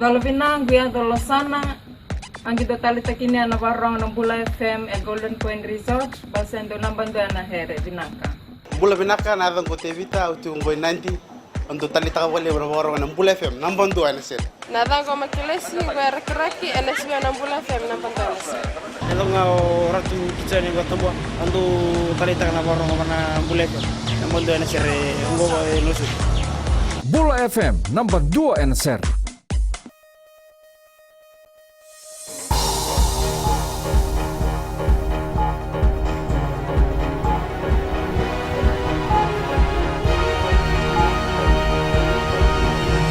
Dolovina guia dolosana angito talitakini anavarong ng Bula FM at Golden Point Resort basendo nambando na here binaka. Bula binaka na adang ko tevita utunggoy 90 ando talitaka wale warong ng Bula FM nambando na sir. Nadang ko makilesi werkraki NSB ng Bula FM nambando na sir. Hello nga ratu kitchen ng Gatabo ando talitaka na warong ng Bula FM nambando na sir ngo lusu. Bula FM number 2 NSR.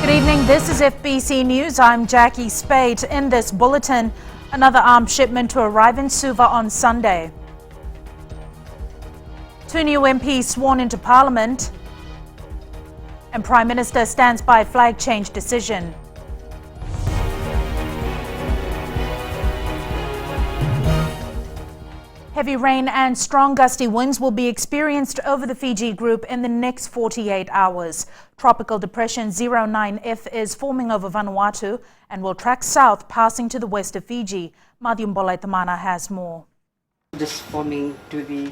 Good evening, this is FBC News. I'm Jackie Spade. In this bulletin, another armed shipment to arrive in Suva on Sunday. 2 new MPs sworn into Parliament. And Prime Minister stands by flag change decision. Heavy rain and strong gusty winds will be experienced over the Fiji group in the next 48 hours. Tropical depression 09F is forming over Vanuatu and will track south, passing to the west of Fiji. Madhyam Bolaitamana has more. Just forming to the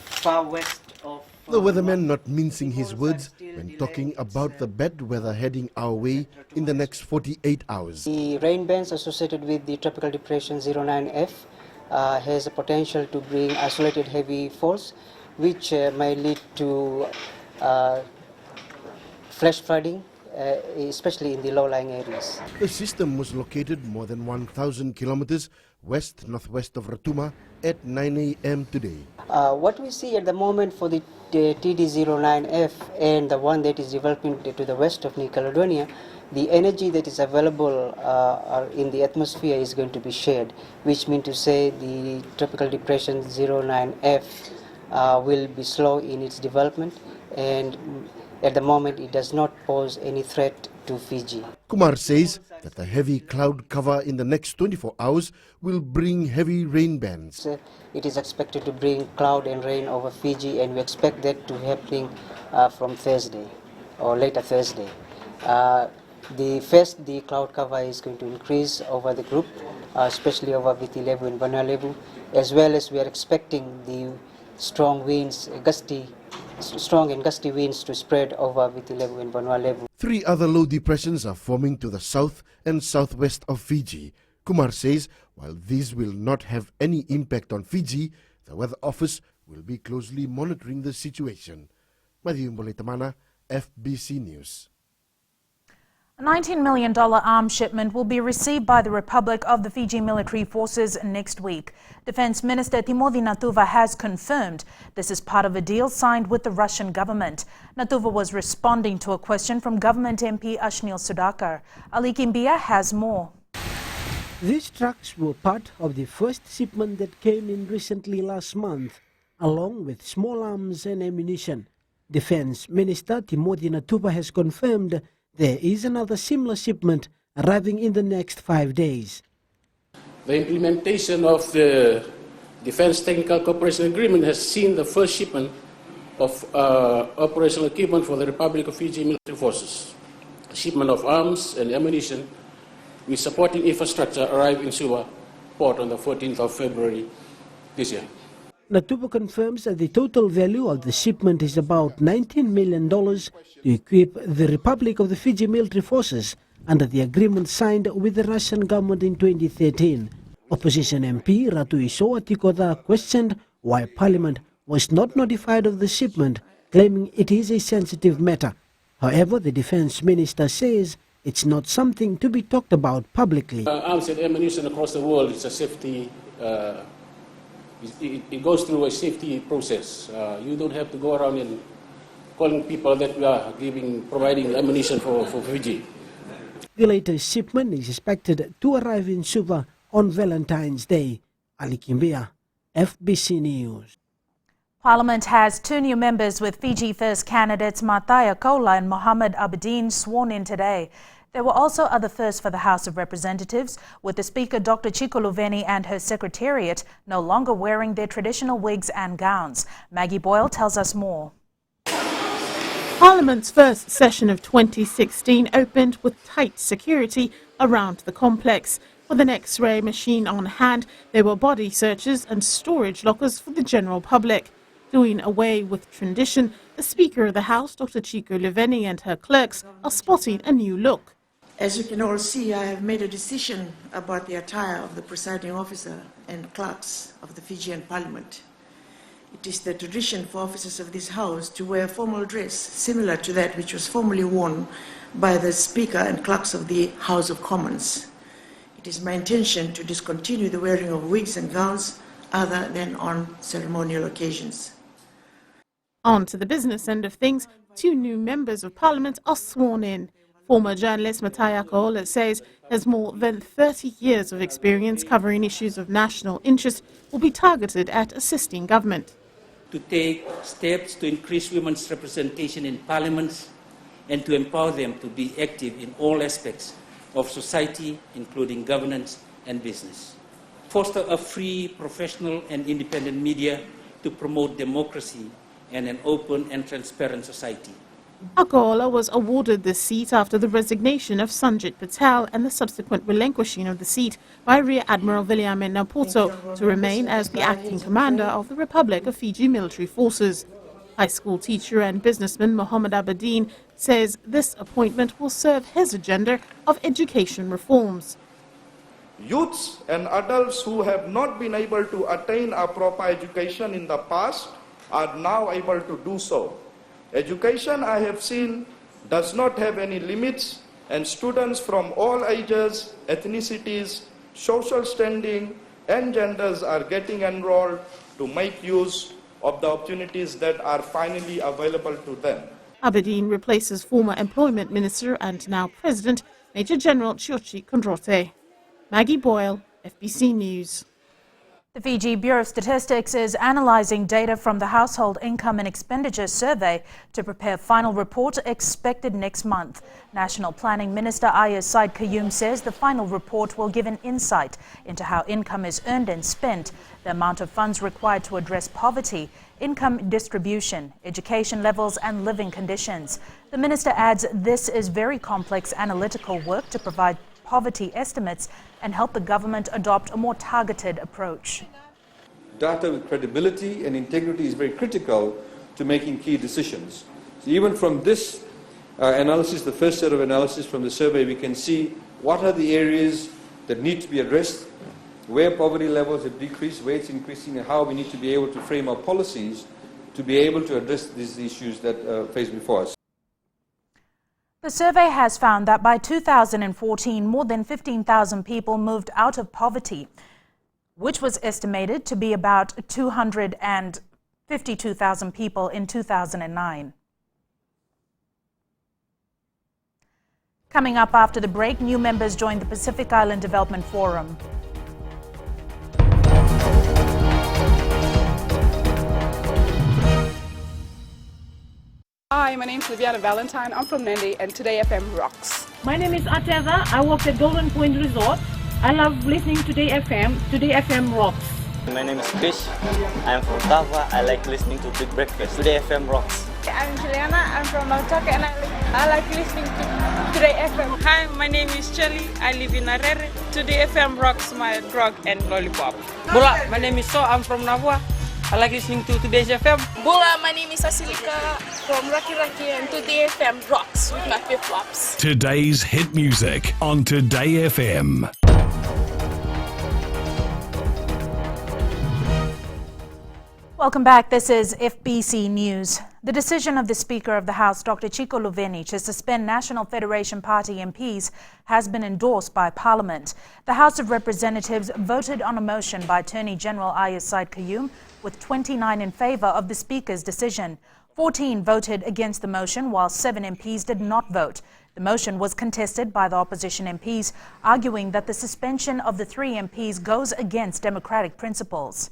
far west of... The weatherman not mincing his words when talking about the bad weather heading our way in the next 48 hours. The rain bands associated with the tropical depression 09F has a potential to bring isolated heavy falls, which may lead to flash flooding, especially in the low-lying areas. The system was located more than 1,000 kilometers west-northwest of Ratuma at 9 a.m. today. What we see at the moment for the TD09F and the one that is developing to the west of New Caledonia, the energy that is available in the atmosphere is going to be shared, which means to say the tropical depression 09F will be slow in its development, and at the moment it does not pose any threat to Fiji. Kumar says that the heavy cloud cover in the next 24 hours will bring heavy rain bands. It is expected to bring cloud and rain over Fiji, and we expect that to happen from Thursday or later Thursday. The cloud cover is going to increase over the group, especially over Viti Levu and Vanua Levu, as well as we are expecting the strong and gusty winds to spread over Viti Levu and Vanua Levu. 3 other low depressions are forming to the south and southwest of Fiji. Kumar says while these will not have any impact on Fiji, the Weather Office will be closely monitoring the situation. Madhyam Bolaitamana, FBC News. A $19 million arms shipment will be received by the Republic of the Fiji Military Forces next week. Defense Minister Timothy Natuva has confirmed this is part of a deal signed with the Russian government. Natuva was responding to a question from Government MP Ashnil Sudhakar. Ali Kimbia has more. These trucks were part of the first shipment that came in recently last month, along with small arms and ammunition. Defense Minister Timothy Natuva has confirmed there is another similar shipment arriving in the next 5 days. The implementation of the Defense Technical Cooperation Agreement has seen the first shipment of operational equipment for the Republic of Fiji Military Forces. A shipment of arms and ammunition with supporting infrastructure arrived in Suva port on the 14th of February this year. Natuva confirms that the total value of the shipment is about $19 million to equip the Republic of the Fiji Military Forces under the agreement signed with the Russian government in 2013. Opposition MP Ratu Isoa Tikoda questioned why Parliament was not notified of the shipment, claiming it is a sensitive matter. However, the Defense Minister says it's not something to be talked about publicly. Arms and ammunition across the world is a safety it goes through a safety process. You don't have to go around and calling people that we are providing ammunition for Fiji. The latest shipment is expected to arrive in Suva on Valentine's Day. Ali Kimbia, FBC News. Parliament has 2 new members, with Fiji First candidates Mataya Kola and Mohammed Abedin sworn in today. There were also other firsts for the House of Representatives, with the Speaker Dr. Chico Luveni and her Secretariat no longer wearing their traditional wigs and gowns. Maggie Boyle tells us more. Parliament's first session of 2016 opened with tight security around the complex. With an X-ray machine on hand, there were body searches and storage lockers for the general public. Doing away with tradition, the Speaker of the House, Dr. Chico Luveni, and her clerks are spotting a new look. As you can all see, I have made a decision about the attire of the presiding officer and clerks of the Fijian Parliament. It is the tradition for officers of this House to wear formal dress similar to that which was formerly worn by the Speaker and clerks of the House of Commons. It is my intention to discontinue the wearing of wigs and gowns other than on ceremonial occasions. On to the business end of things, 2 new members of Parliament are sworn in. Former journalist Mataya Kaola says has more than 30 years of experience covering issues of national interest will be targeted at assisting government. To take steps to increase women's representation in parliaments and to empower them to be active in all aspects of society, including governance and business. Foster a free, professional and independent media to promote democracy and an open and transparent society. Akola was awarded this seat after the resignation of Sanjit Patel and the subsequent relinquishing of the seat by Rear Admiral Viliame Napoto to remain as the acting commander of the Republic of Fiji Military Forces. High school teacher and businessman Mohammed Abedin says this appointment will serve his agenda of education reforms. Youths and adults who have not been able to attain a proper education in the past are now able to do so. Education, I have seen, does not have any limits, and students from all ages, ethnicities, social standing, and genders are getting enrolled to make use of the opportunities that are finally available to them. Abedin replaces former Employment Minister and now President Major General Chiochi Kondrote. Maggie Boyle, FBC News. The Fiji Bureau of Statistics is analysing data from the Household Income and Expenditure Survey to prepare final report expected next month. National Planning Minister Ayaz Said Qayyum says the final report will give an insight into how income is earned and spent, the amount of funds required to address poverty, income distribution, education levels and living conditions. The minister adds this is very complex analytical work to provide poverty estimates and help the government adopt a more targeted approach. Data with credibility and integrity is very critical to making key decisions. So even from this analysis, the first set of analysis from the survey, we can see what are the areas that need to be addressed, where poverty levels have decreased, where it's increasing, and how we need to be able to frame our policies to be able to address these issues that face before us. The survey has found that by 2014, more than 15,000 people moved out of poverty, which was estimated to be about 252,000 people in 2009. Coming up after the break, new members join the Pacific Island Development Forum. Hi, my name is Liviana Valentine. I'm from Nandi and Today FM rocks. My name is Ateza. I work at Golden Point Resort. I love listening to Today FM. Today FM rocks. My name is Krish. I'm from Tava. I like listening to Big Breakfast. Today FM rocks. I'm Juliana. I'm from Nautaka and I like listening to Today FM. Hi, my name is Chelly. I live in Arere. Today FM rocks my drug and lollipop. Bula, my name is So. I'm from Navua. I like listening to Today's FM. Bula, my name is Asilika from Raki Raki and Today FM rocks with my flip-flops. Today's hit music on Today FM. Welcome back. This is FBC News. The decision of the Speaker of the House, Dr. Chico Luveni, to suspend National Federation Party MPs has been endorsed by Parliament. The House of Representatives voted on a motion by Attorney General Ayaz Said Qayyum with 29 in favour of the Speaker's decision. 14 voted against the motion, while 7 MPs did not vote. The motion was contested by the opposition MPs, arguing that the suspension of the 3 MPs goes against democratic principles.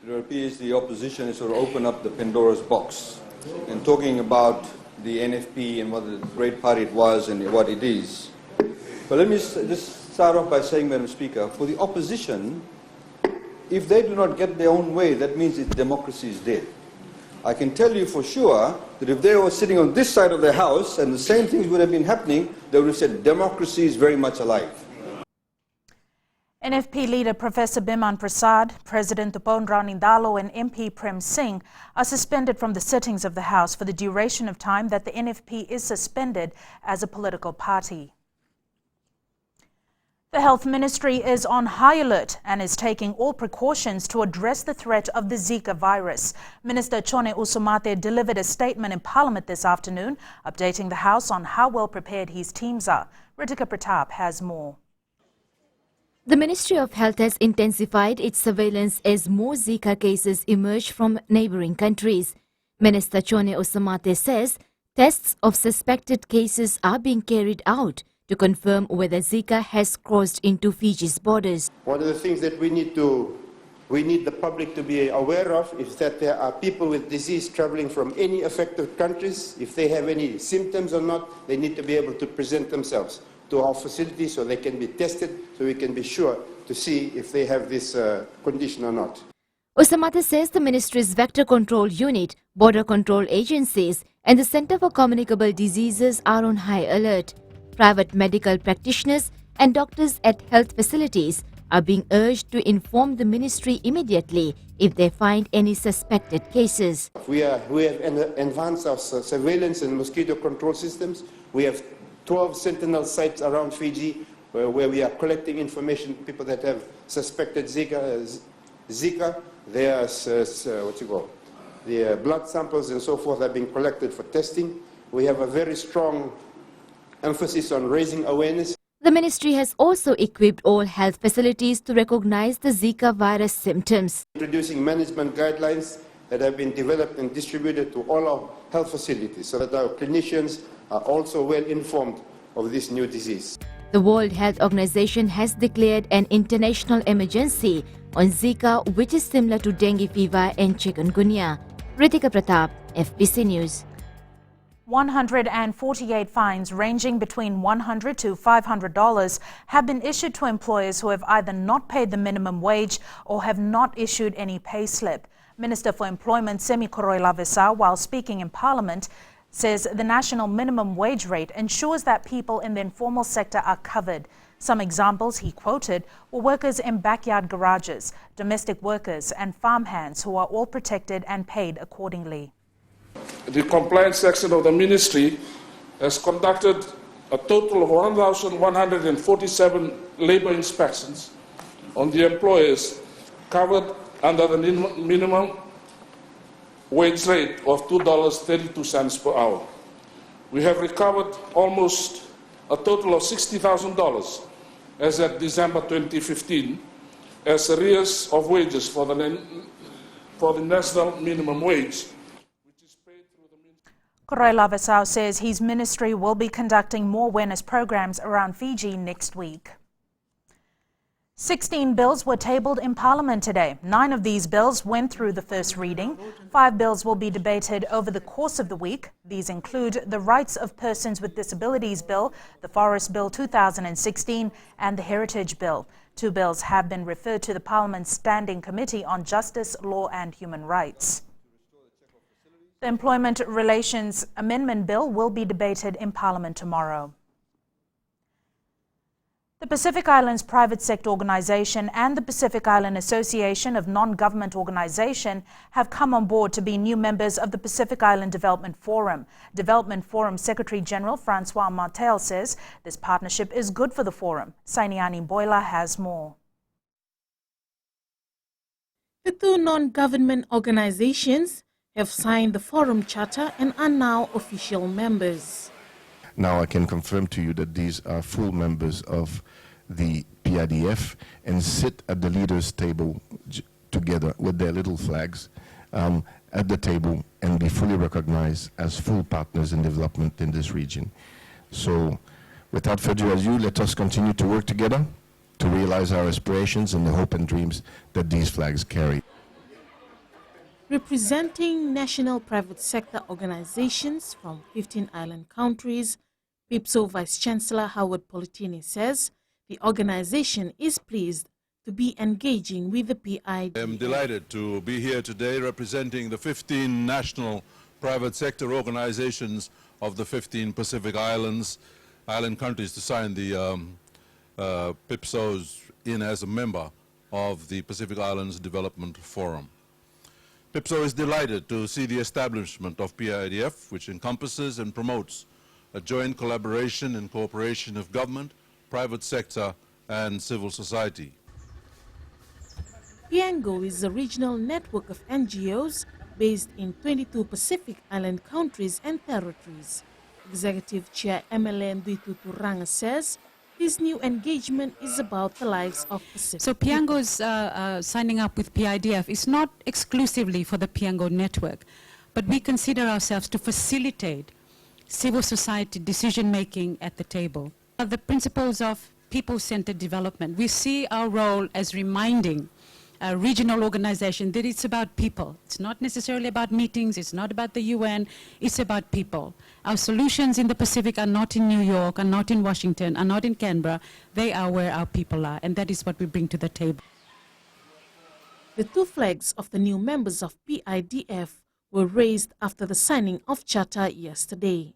It appears the opposition has sort of opened up the Pandora's box and talking about the NFP and what a great party it was and what it is. But let me just start off by saying, Madam Speaker, for the opposition, if they do not get their own way, that means that democracy is dead. I can tell you for sure that if they were sitting on this side of the house and the same things would have been happening, they would have said democracy is very much alive. NFP leader Professor Biman Prasad, President Tupon Raunindalo and MP Prem Singh are suspended from the sittings of the House for the duration of time that the NFP is suspended as a political party. The Health Ministry is on high alert and is taking all precautions to address the threat of the Zika virus. Minister Chone Usumate delivered a statement in Parliament this afternoon, updating the House on how well prepared his teams are. Ritika Pratap has more. The Ministry of Health has intensified its surveillance as more Zika cases emerge from neighbouring countries. Minister Chone Usumate says tests of suspected cases are being carried out to confirm whether Zika has crossed into Fiji's borders. One of the things that we need the public to be aware of is that there are people with disease traveling from any affected countries. If they have any symptoms or not, they need to be able to present themselves to our facility so they can be tested, so we can be sure to see if they have this condition or not. Usumate says the ministry's Vector Control Unit, Border Control Agencies and the Centre for Communicable Diseases are on high alert. Private medical practitioners and doctors at health facilities are being urged to inform the ministry immediately if they find any suspected cases. We have enhanced our surveillance and mosquito control systems. We have 12 sentinel sites around Fiji where we are collecting information, people that have suspected Zika, the blood samples and so forth are being collected for testing. We have a very strong emphasis on raising awareness. The ministry has also equipped all health facilities to recognize the Zika virus symptoms. Introducing management guidelines that have been developed and distributed to all our health facilities so that our clinicians are also well informed of this new disease. The World Health Organization has declared an international emergency on Zika, which is similar to dengue fever and chikungunya. Ritika Pratap, FBC News. 148 fines ranging between $100 to $500 have been issued to employers who have either not paid the minimum wage or have not issued any pay slip. Minister for Employment Semi Koroilavesa, while speaking in Parliament, says the national minimum wage rate ensures that people in the informal sector are covered. Some examples he quoted were workers in backyard garages, domestic workers and farmhands who are all protected and paid accordingly. The compliance section of the ministry has conducted a total of 1,147 labour inspections on the employers covered under the minimum wage rate of $2.32 per hour. We have recovered almost a total of $60,000 as at December 2015 as arrears of wages for the national minimum wage. Koroilavesa says his ministry will be conducting more awareness programs around Fiji next week. 16 bills were tabled in Parliament today. 9 of these bills went through the first reading. 5 bills will be debated over the course of the week. These include the Rights of Persons with Disabilities Bill, the Forest Bill 2016 and the Heritage Bill. 2 bills have been referred to the Parliament's Standing Committee on Justice, Law and Human Rights. The Employment Relations Amendment Bill will be debated in Parliament tomorrow. The Pacific Islands Private Sector Organisation and the Pacific Island Association of Non-Government Organisation have come on board to be new members of the Pacific Island Development Forum. Development Forum Secretary General Francois Martel says this partnership is good for the forum. Sainiani Boyla has more. The 2 non-government organizations have signed the Forum Charter and are now official members. Now I can confirm to you that these are full members of the PIDF and sit at the leaders' table together with their little flags at the table and be fully recognized as full partners in development in this region. So without further ado, let us continue to work together to realize our aspirations and the hope and dreams that these flags carry. Representing national private sector organizations from 15 island countries, PIPSO Vice-Chancellor Howard Politini says the organization is pleased to be engaging with the PIDF. I am delighted to be here today representing the 15 national private sector organizations of the 15 Pacific island countries to sign the PIPSOs in as a member of the Pacific Islands Development Forum. PIPSO is delighted to see the establishment of PIDF, which encompasses and promotes a joint collaboration and cooperation of government, private sector and civil society. PIANGO is a regional network of NGOs based in 22 Pacific Island countries and territories. Executive Chair MLN Duitutu Ranga says this new engagement is about the lives of Pacific. So PIANGO's signing up with PIDF is not exclusively for the PIANGO network, but we consider ourselves to facilitate civil society decision-making at the table. The principles of people-centered development, we see our role as reminding a regional organization that it's about people. It's not necessarily about meetings, it's not about the UN, it's about people. Our solutions in the Pacific are not in New York, are not in Washington, are not in Canberra. They are where our people are, and that is what we bring to the table. The two flags of the new members of PIDF were raised after the signing of charter yesterday.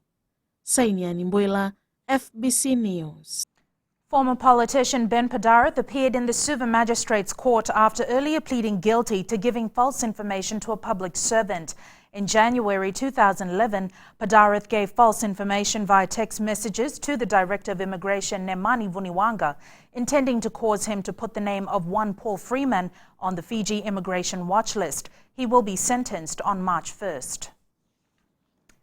Sainia Nimboila, FBC News. Former politician Ben Padarath appeared in the Suva Magistrates Court after earlier pleading guilty to giving false information to a public servant. In January 2011, Padarath gave false information via text messages to the Director of Immigration, Nemani Vuniwanga, intending to cause him to put the name of one Paul Freeman on the Fiji immigration watch list. He will be sentenced on March 1st.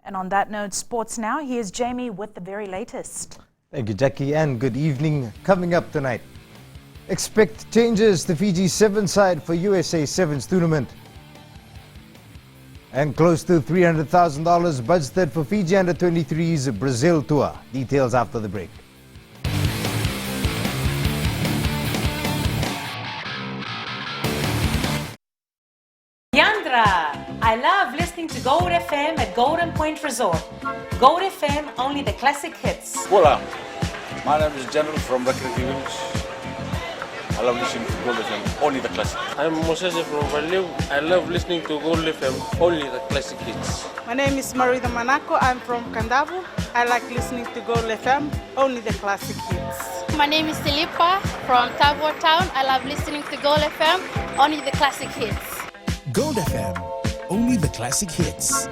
And on that note, sports now. Here's Jamie with the very latest. Thank you, Jackie, and good evening. Coming up tonight, expect changes to Fiji's 7 side for USA Sevens tournament. And close to $300,000 budgeted for Fiji Under-23's Brazil tour. Details after the break. Yandra! I love listening to Gold FM at Golden Point Resort. Gold FM, only the classic hits. Hola, my name is General from Rugby. I love listening to Gold FM, only the classic. I'm Moses from Valeu. I love listening to Gold FM, only the classic hits. My name is Marida Manako. I'm from Kandavu. I like listening to Gold FM, only the classic hits. My name is Tilipa from Tavor Town. I love listening to Gold FM, only the classic hits. Gold FM, only the classic hits.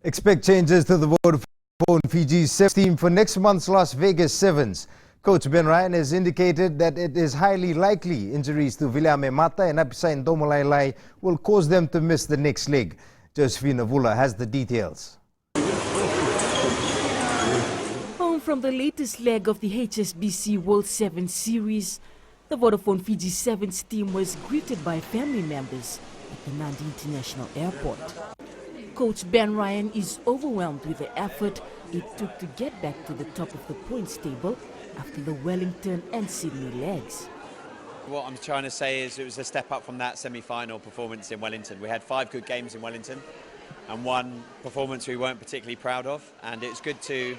Expect changes to the Vodafone Fiji's Sevens team for next month's Las Vegas Sevens. Coach Ben Ryan has indicated that it is highly likely injuries to Viliame Mata and Apisai Ndomalailai will cause them to miss the next leg. Josephine Avula has the details. Home from the latest leg of the HSBC World Sevens Series, the Vodafone Fiji Sevens team was greeted by family members at the Nandi International Airport. Coach Ben Ryan is overwhelmed with the effort it took to get back to the top of the points table after the Wellington and Sydney legs. What I'm trying to say is it was a step up from that semi-final performance in Wellington. We had 5 good games in Wellington and one performance we weren't particularly proud of, and it's good to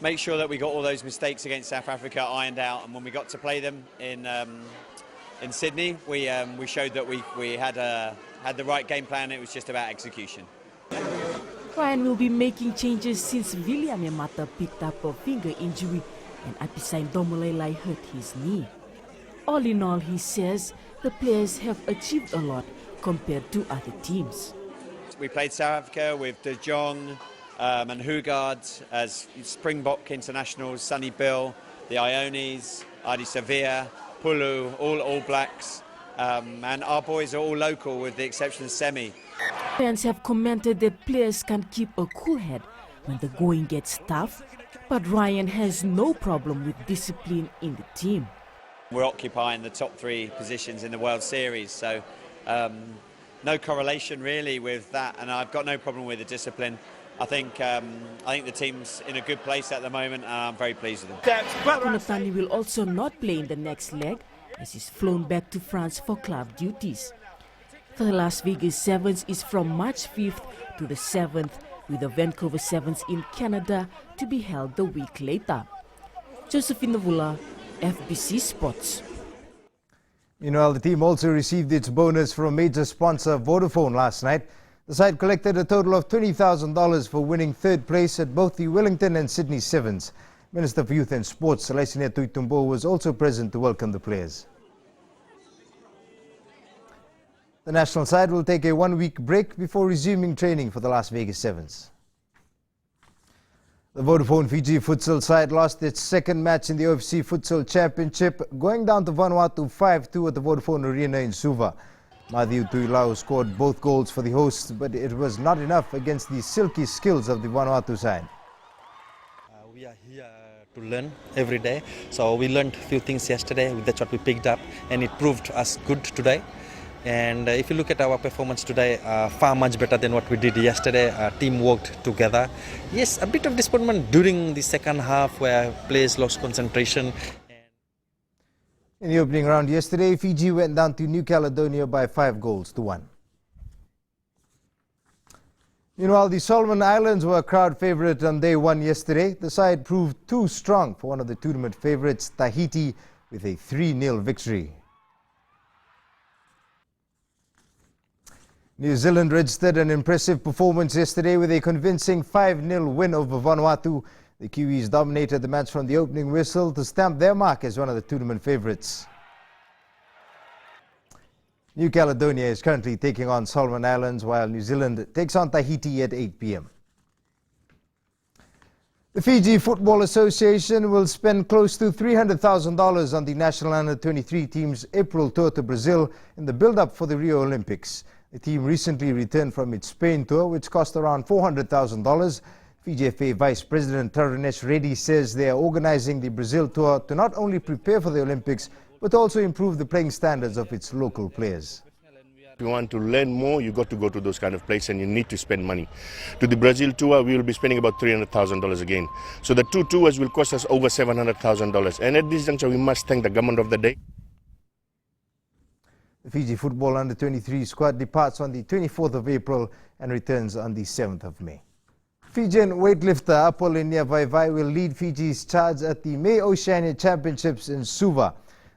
make sure that we got all those mistakes against South Africa ironed out, and when we got to play them in Sydney, we showed that we had the right game plan. It was just about execution. Ryan will be making changes since Viliame Mata picked up a finger injury and Apisai Ndomalailai hurt his knee. All in all, he says the players have achieved a lot compared to other teams. We played South Africa with De Jong and Hugard as Springbok internationals, Sonny Bill, the Ionis, Adi Sevilla, Pulu, all Blacks, and our boys are all local with the exception of Semi. Fans have commented that players can keep a cool head when the going gets tough, but Ryan has no problem with discipline in the team. We're occupying the top 3 positions in the World Series, so no correlation really with that, and I've got no problem with the discipline. I think the team's in a good place at the moment, and I'm very pleased with them. Konatani will also not play in the next leg as he's flown back to France for club duties. The Las Vegas Sevens is from March 5th to the 7th with the Vancouver Sevens in Canada to be held the week later. Josephine Navula, FBC Sports. Meanwhile, the team also received its bonus from major sponsor Vodafone last night. The side collected a total of $20,000 for winning third place at both the Wellington and Sydney Sevens. Minister for Youth and Sports, Celestina Tuitumbo, was also present to welcome the players. The national side will take a one-week break before resuming training for the Las Vegas Sevens. The Vodafone Fiji futsal side lost its second match in the OFC Futsal Championship, going down to Vanuatu 5-2 at the Vodafone Arena in Suva. Matthew Tuilau scored both goals for the hosts, but it was not enough against the silky skills of the Vanuatu side. We are here to learn every day, so we learned a few things yesterday. That's what we picked up, and it proved us good today. And if you look at our performance today, far much better than what we did yesterday. Our team worked together. Yes, a bit of disappointment during the second half where players lost concentration. In the opening round yesterday, Fiji went down to New Caledonia by 5-1. Meanwhile, the Solomon Islands were a crowd favourite on day one yesterday. The side proved too strong for one of the tournament favourites, Tahiti, with a 3-0 victory. New Zealand registered an impressive performance yesterday with a convincing 5-0 win over Vanuatu. The Kiwis dominated the match from the opening whistle to stamp their mark as one of the tournament favourites. New Caledonia is currently taking on Solomon Islands, while New Zealand takes on Tahiti at 8 p.m. The Fiji Football Association will spend close to $300,000 on the national under-23 team's April tour to Brazil in the build-up for the Rio Olympics. The team recently returned from its Spain tour, which cost around $400,000. FBCtv Vice President Tarunesh Reddy says they are organizing the Brazil tour to not only prepare for the Olympics, but also improve the playing standards of its local players. If you want to learn more, you got to go to those kind of places and you need to spend money. To the Brazil tour, we will be spending about $300,000 again. So the two tours will cost us over $700,000. And at this juncture, we must thank the government of the day. The Fiji Football Under-23 squad departs on the 24th of April and returns on the 7th of May. Fijian weightlifter Apollonia Vaivai will lead Fiji's charge at the May Oceania Championships in Suva.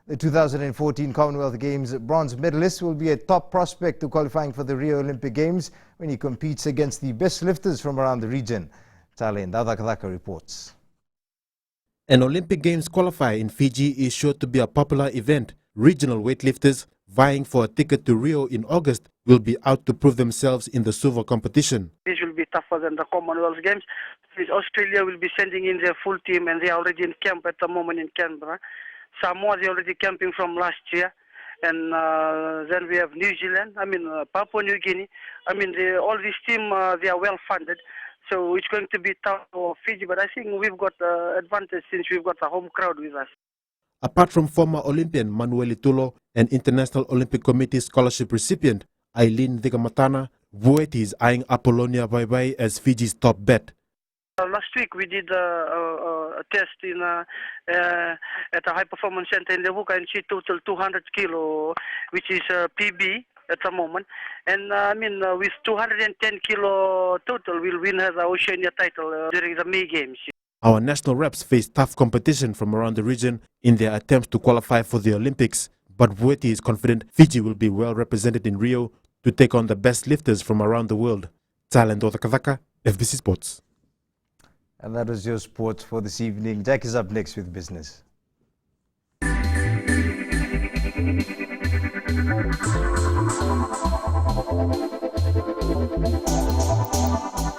The 2014 Commonwealth Games bronze medalist will be a top prospect to qualifying for the Rio Olympic Games when he competes against the best lifters from around the region. Tale Ndadakadaka reports. An Olympic Games qualifier in Fiji is sure to be a popular event. Regional weightlifters vying for a ticket to Rio in August will be out to prove themselves in the Suva competition. This will be tougher than the Commonwealth Games. Australia will be sending in their full team and they are already in camp at the moment in Canberra. Samoa, they are already camping from last year. And then we have New Zealand, Papua New Guinea. All these teams, they are well funded. So it's going to be tough for Fiji, but I think we've got advantage since we've got a home crowd with us. Apart from former Olympian Manuel Itulo and International Olympic Committee scholarship recipient Aileen Vigamatana, Vueti is eyeing Apollonia Vaivai as Fiji's top bet. Last week we did a test in at a high performance center in Levuka, and she totaled 200 kilo, which is PB at the moment. And with 210 kilo total, we'll win her the Oceania title during the May Games. Our national reps face tough competition from around the region in their attempts to qualify for the Olympics, but Vueti is confident Fiji will be well represented in Rio to take on the best lifters from around the world. Talent Otakavaka, FBC Sports. And that was your sports for this evening. Jack is up next with business.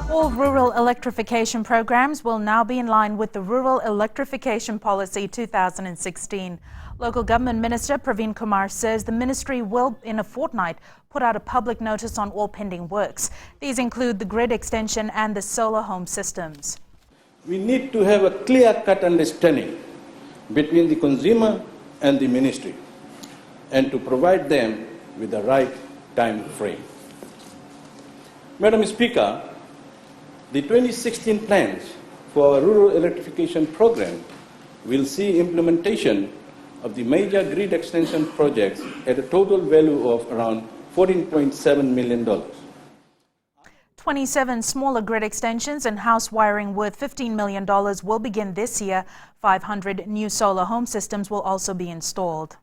All rural electrification programs will now be in line with the Rural Electrification Policy 2016. Local Government Minister Praveen Kumar says the ministry will, in a fortnight, put out a public notice on all pending works. These include the grid extension and the solar home systems. We need to have a clear-cut understanding between the consumer and the ministry and to provide them with the right time frame. Madam Speaker, the 2016 plans for our rural electrification program will see implementation of the major grid extension projects at a total value of around $14.7 million. 27 smaller grid extensions and house wiring worth $15 million will begin this year. 500 new solar home systems will also be installed.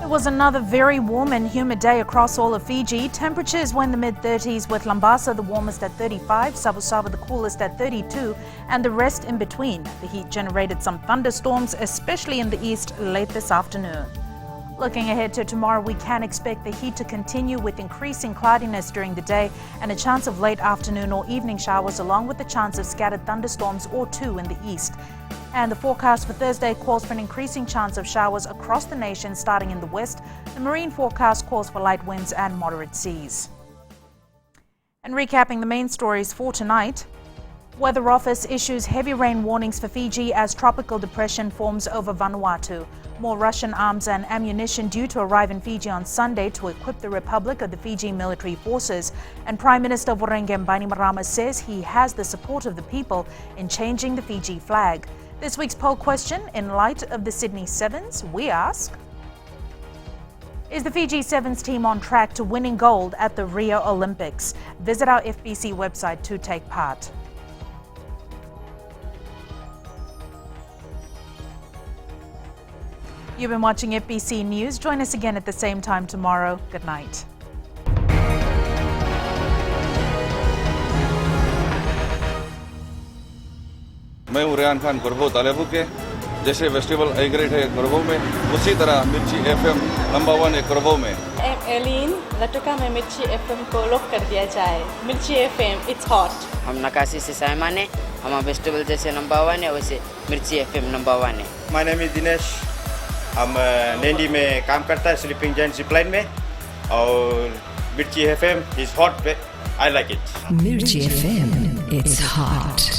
It was another very warm and humid day across all of Fiji. Temperatures were in the mid-30s, with Lambasa the warmest at 35, Sabusava the coolest at 32, and the rest in between. The heat generated some thunderstorms, especially in the east late this afternoon. Looking ahead to tomorrow, we can expect the heat to continue with increasing cloudiness during the day and a chance of late afternoon or evening showers, along with the chance of scattered thunderstorms or two in the east. And the forecast for Thursday calls for an increasing chance of showers across the nation starting in the west. The marine forecast calls for light winds and moderate seas. And recapping the main stories for tonight, Weather Office issues heavy rain warnings for Fiji as tropical depression forms over Vanuatu. More Russian arms and ammunition due to arrive in Fiji on Sunday to equip the Republic of the Fiji military forces. And Prime Minister Vorengem Bainimarama says he has the support of the people in changing the Fiji flag. This week's poll question, in light of the Sydney Sevens, we ask: is the Fiji Sevens team on track to winning gold at the Rio Olympics? Visit our FBC website to take part. You've been watching FBC News. Join us again at the same time tomorrow. Good night. मैं हूँ रेहान खान करबो तालेबू के जैसे festival एग्रेट है करबो में उसी तरह मिर्ची एफएम नंबर 1 है करबो में एलिन लटुका में मिर्ची एफएम को लॉक कर दिया जाए मिर्ची एफएम इट्स हॉट हम नकाशी से साइमान है हमारा फेस्टिवल जैसे नंबर 1 है वैसे मिर्ची एफएम नंबर 1 है माय नेम इज दिनेश हम नैंडी में काम करता है स्लीपिंग जैंट जिपलाइन में और मिर्ची FM is hot I like it मिर्ची एफएम इट्स हॉट